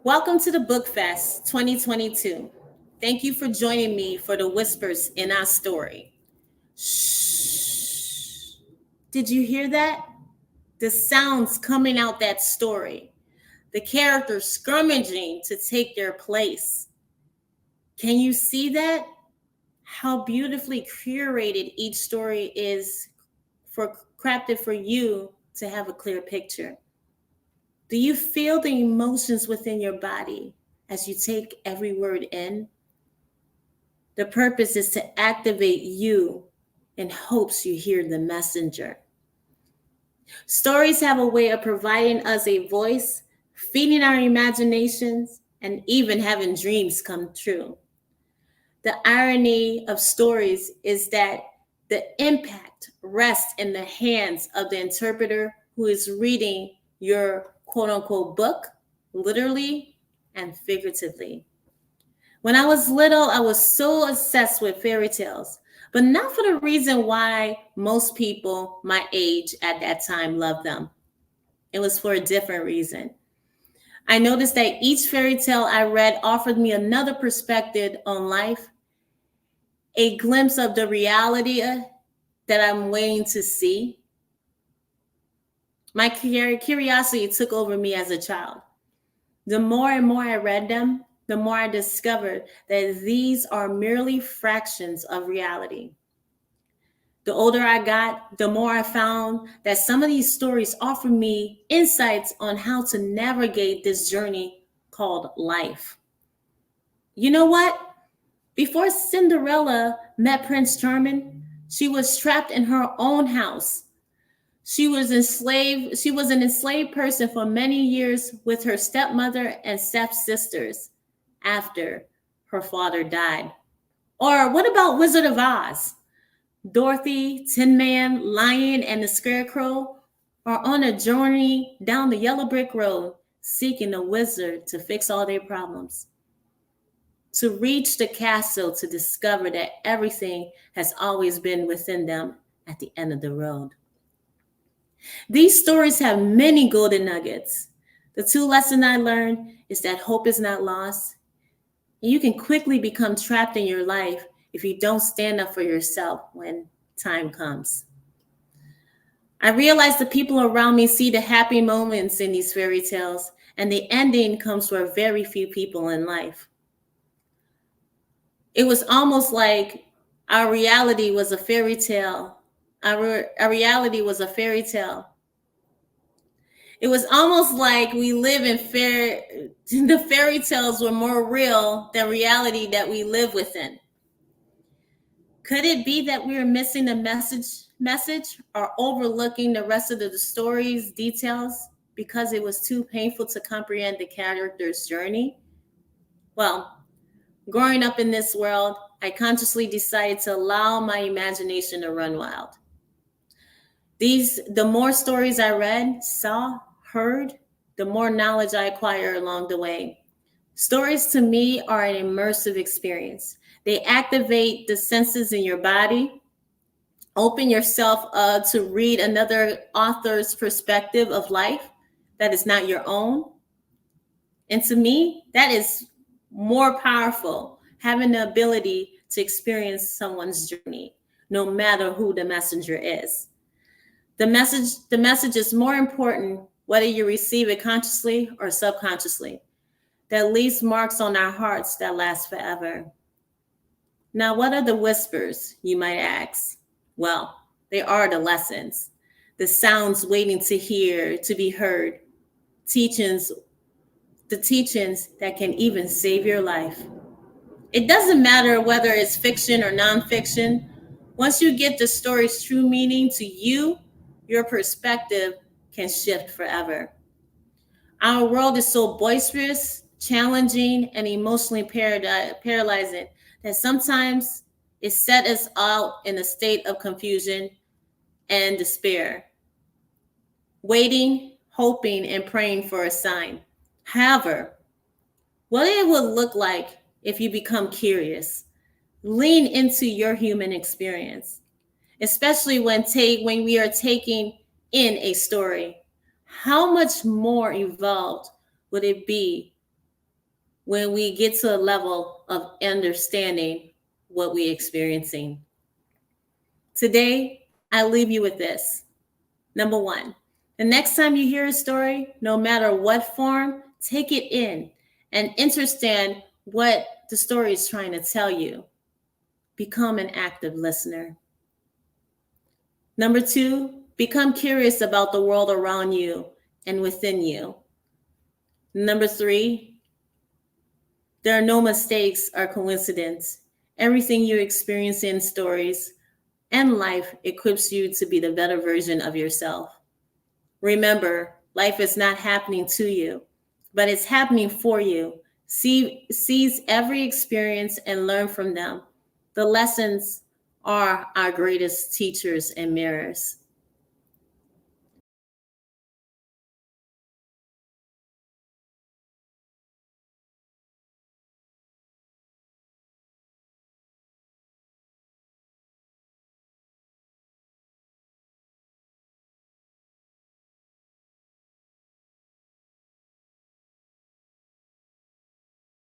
Welcome to the Book Fest 2022. Thank you for joining me for the whispers in our story. Shh. Did you hear that? The sounds coming out that story. The characters skirmishing to take their place. Can you see that? How beautifully curated each story is crafted for you to have a clear picture. Do you feel the emotions within your body as you take every word in? The purpose is to activate you in hopes you hear the messenger. Stories have a way of providing us a voice, feeding our imaginations, and even having dreams come true. The irony of stories is that the impact rests in the hands of the interpreter who is reading your quote unquote book, literally and figuratively. When I was little, I was so obsessed with fairy tales, but not for the reason why most people my age at that time loved them. It was for a different reason. I noticed that each fairy tale I read offered me another perspective on life, a glimpse of the reality that I'm waiting to see. My curiosity took over me as a child. The more and more I read them, the more I discovered that these are merely fractions of reality. The older I got, the more I found that some of these stories offer me insights on how to navigate this journey called life. You know what? Before Cinderella met Prince Charming, she was trapped in her own house. She was an enslaved person for many years with her stepmother and stepsisters after her father died. Or what about Wizard of Oz? Dorothy, Tin Man, Lion, and the Scarecrow are on a journey down the yellow brick road seeking a wizard to fix all their problems. To reach the castle to discover that everything has always been within them at the end of the road. These stories have many golden nuggets. The two lessons I learned is that hope is not lost. And you can quickly become trapped in your life if you don't stand up for yourself when time comes. I realize the people around me see the happy moments in these fairy tales, and the ending comes for very few people in life. It was almost like our reality was a fairy tale. Our reality was a fairy tale. It was almost like we live in the fairy tales were more real than reality that we live within. Could it be that we are missing the message or overlooking the rest of the story's details because it was too painful to comprehend the character's journey? Well, growing up in this world, I consciously decided to allow my imagination to run wild. The more stories I read, saw, heard, the more knowledge I acquire along the way. Stories to me are an immersive experience. They activate the senses in your body, open yourself up to read another author's perspective of life that is not your own. And to me, that is more powerful, having the ability to experience someone's journey, no matter who the messenger is. The message is more important whether you receive it consciously or subconsciously. That leaves marks on our hearts that last forever. Now, what are the whispers, you might ask? Well, they are the lessons, the sounds waiting to be heard, the teachings that can even save your life. It doesn't matter whether it's fiction or nonfiction. Once you get the story's true meaning to you, your perspective can shift forever. Our world is so boisterous, challenging, and emotionally paralyzing that sometimes it sets us out in a state of confusion and despair, waiting, hoping, and praying for a sign. However, what it would look like if you become curious, lean into your human experience, especially when we are taking in a story. How much more evolved would it be when we get to a level of understanding what we're experiencing. Today, I leave you with this. Number one, the next time you hear a story, no matter what form, take it in and understand what the story is trying to tell you. Become an active listener. Number two, become curious about the world around you and within you. Number three, there are no mistakes or coincidence. Everything you experience in stories and life equips you to be the better version of yourself. Remember, life is not happening to you, but it's happening for you. Seize every experience and learn from them. The lessons are our greatest teachers and mirrors.